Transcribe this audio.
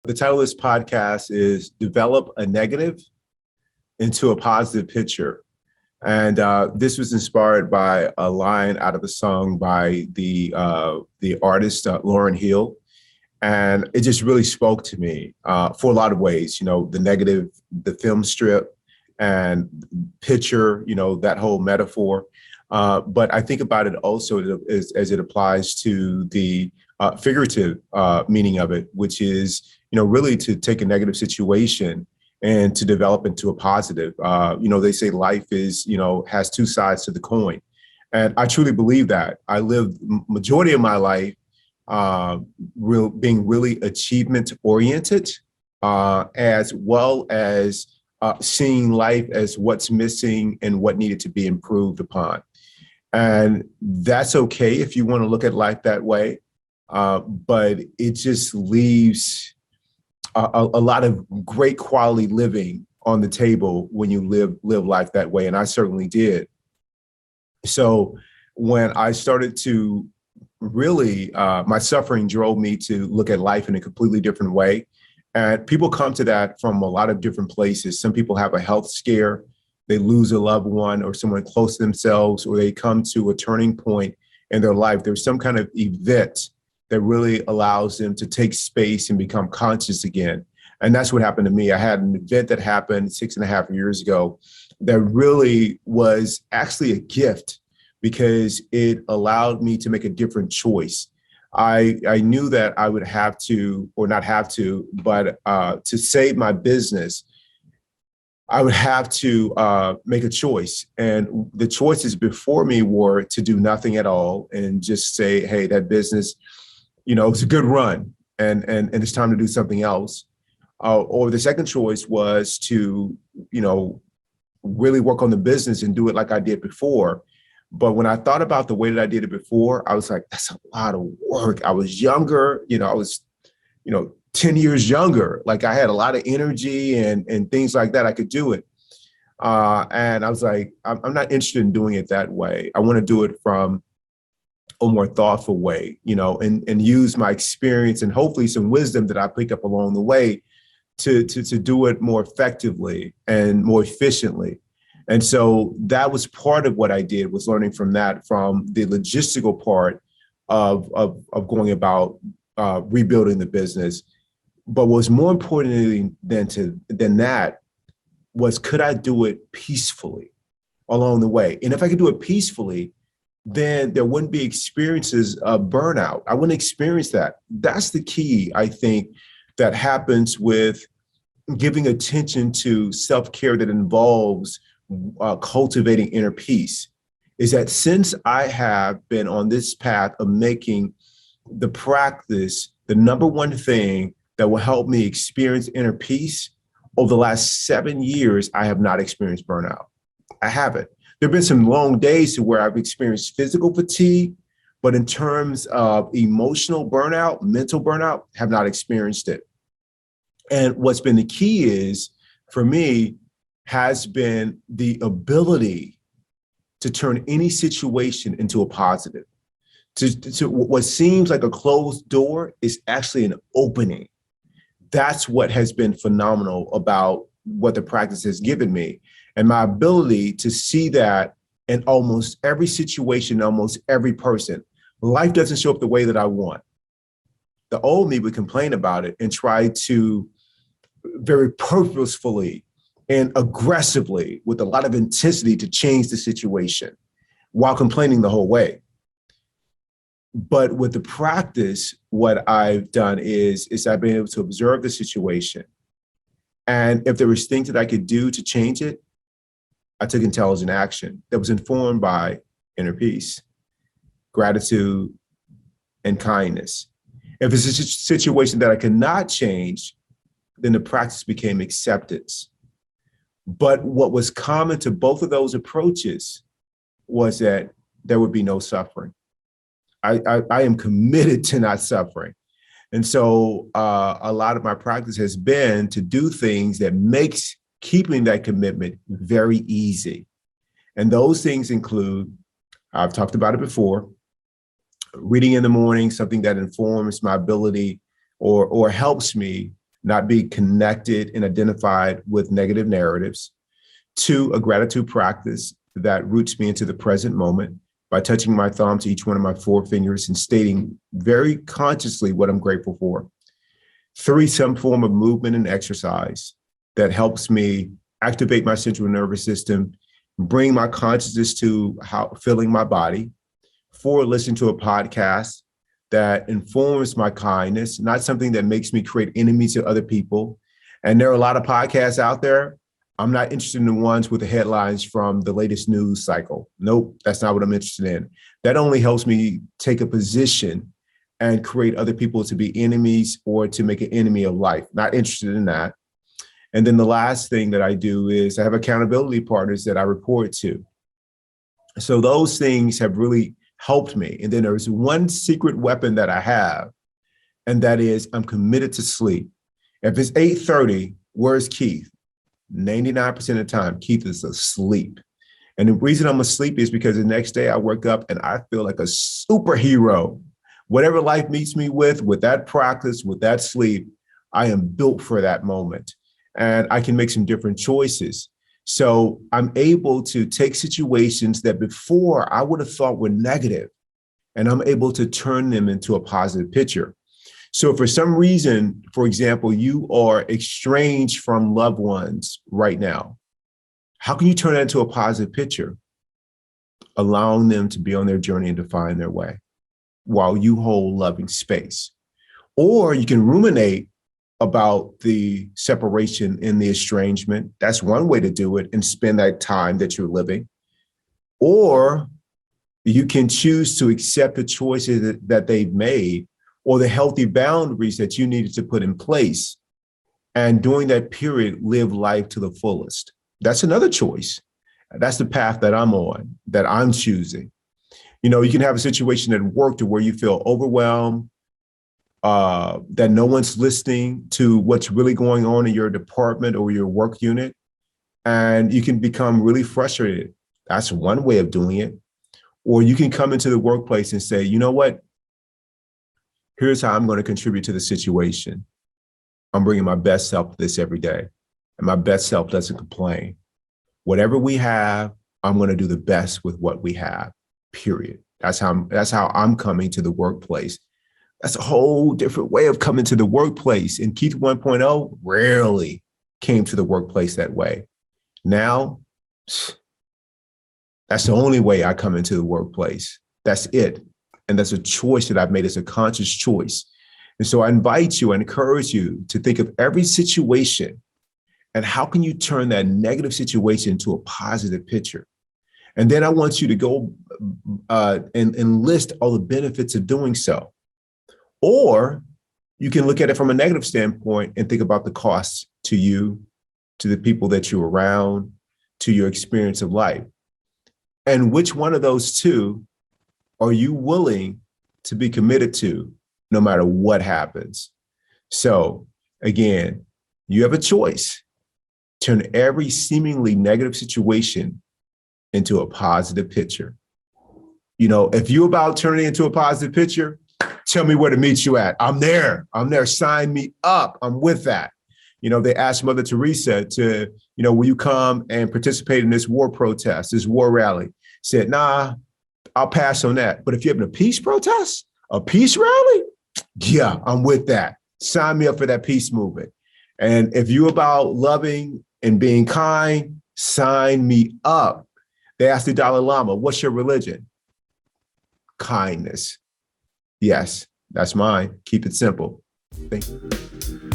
The title of this podcast is Develop a Negative into a Positive Picture. And this was inspired by a line out of a song by the artist, Lauryn Hill. And it just really spoke to me for a lot of ways, the negative, the film strip and picture, that whole metaphor. But I think about it also as it applies to the figurative meaning of it, which is, really to take a negative situation and to develop into a positive. They say life is, has two sides to the coin. And I truly believe that. I lived majority of my life being really achievement oriented, as well as seeing life as what's missing and what needed to be improved upon. And that's okay if you want to look at life that way. But it just leaves a lot of great quality living on the table when you live life that way. And I certainly did. So when I started to really, my suffering drove me to look at life in a completely different way. And people come to that from a lot of different places. Some people have a health scare, they lose a loved one or someone close to themselves, or they come to a turning point in their life. There's some kind of event that really allows them to take space and become conscious again. And that's what happened to me. I had an event that happened 6.5 years ago that really was actually a gift because it allowed me to make a different choice. I knew that I would have to, or not have to, but to save my business, I would have to make a choice. And the choices before me were to do nothing at all and just say, hey, that business, it's a good run and it's time to do something else. Or the second choice was to, really work on the business and do it like I did before. But when I thought about the way that I did it before, I was like, that's a lot of work. I was younger, I was, 10 years younger. Like I had a lot of energy and things like that. I could do it. And I was like, I'm not interested in doing it that way. I want to do it from a more thoughtful way, and use my experience and hopefully some wisdom that I picked up along the way to do it more effectively and more efficiently. And so that was part of what I did, was learning from the logistical part of going about rebuilding the business. But what was more important than that was, could I do it peacefully along the way? And if I could do it peacefully, then there wouldn't be experiences of burnout. I wouldn't experience that. That's the key, I think, that happens with giving attention to self-care that involves cultivating inner peace, is that since I have been on this path of making the practice the number one thing that will help me experience inner peace, over the last 7 years, I have not experienced burnout. I haven't. There have been some long days to where I've experienced physical fatigue, but in terms of emotional burnout, mental burnout, have not experienced it. And what's been the key is, for me, has been the ability to turn any situation into a positive. To what seems like a closed door is actually an opening. That's what has been phenomenal about what the practice has given me. And my ability to see that in almost every situation, almost every person. Life doesn't show up the way that I want. The old me would complain about it and try to very purposefully and aggressively, with a lot of intensity, to change the situation while complaining the whole way. But with the practice, what I've done is I've been able to observe the situation. And if there was things that I could do to change it, I took intelligent action that was informed by inner peace, gratitude, and kindness. If it's a situation that I cannot change, then the practice became acceptance. But what was common to both of those approaches was that there would be no suffering. I am committed to not suffering. And so a lot of my practice has been to do things that makes keeping that commitment very easy. And those things include, I've talked about it before, reading in the morning, something that informs my ability or helps me not be connected and identified with negative narratives. 2, a gratitude practice that roots me into the present moment by touching my thumb to each one of my 4 fingers and stating very consciously what I'm grateful for. 3, some form of movement and exercise that helps me activate my central nervous system, bring my consciousness to how feeling my body. 4, listen to a podcast that informs my kindness, not something that makes me create enemies to other people. And there are a lot of podcasts out there. I'm not interested in the ones with the headlines from the latest news cycle. Nope, that's not what I'm interested in. That only helps me take a position and create other people to be enemies or to make an enemy of life. Not interested in that. And then the last thing that I do is I have accountability partners that I report to. So those things have really helped me. And then there's one secret weapon that I have, and that is I'm committed to sleep. If it's 8:30, where's Keith? 99% of the time, Keith is asleep. And the reason I'm asleep is because the next day I wake up and I feel like a superhero. Whatever life meets me with that practice, with that sleep, I am built for that moment. And I can make some different choices. So I'm able to take situations that before I would have thought were negative, and I'm able to turn them into a positive picture. So for some reason, for example, you are estranged from loved ones right now. How can you turn that into a positive picture? Allowing them to be on their journey and to find their way while you hold loving space. Or you can ruminate about the separation and the estrangement. That's one way to do it and spend that time that you're living. Or you can choose to accept the choices that they've made or the healthy boundaries that you needed to put in place. And during that period, live life to the fullest. That's another choice. That's the path that I'm on, that I'm choosing. You know, you can have a situation at work to where you feel overwhelmed, that no one's listening to what's really going on in your department or your work unit. And you can become really frustrated. That's one way of doing it. Or you can come into the workplace and say, you know what? Here's how I'm going to contribute to the situation. I'm bringing my best self to this every day. And my best self doesn't complain. Whatever we have, I'm going to do the best with what we have, period. That's how I'm coming to the workplace. That's a whole different way of coming to the workplace. And Keith 1.0 rarely came to the workplace that way. Now, that's the only way I come into the workplace. That's it. And that's a choice that I've made. It's a conscious choice. And so I invite you, I encourage you to think of every situation and how can you turn that negative situation into a positive picture? And then I want you to go and list all the benefits of doing so. Or you can look at it from a negative standpoint and think about the costs to you, to the people that you're around, to your experience of life. And which one of those two are you willing to be committed to no matter what happens? So again, you have a choice. Turn every seemingly negative situation into a positive picture. You know, if you're about turning it into a positive picture, tell me where to meet you at. I'm there. Sign me up. I'm with that. You know, they asked Mother Teresa to, you know, will you come and participate in this war protest, this war rally? Said, nah, I'll pass on that. But if you're having a peace protest, a peace rally, yeah, I'm with that. Sign me up for that peace movement. And if you're about loving and being kind, sign me up. They asked the Dalai Lama, what's your religion? Kindness. Yes, that's mine. Keep it simple. Thank you.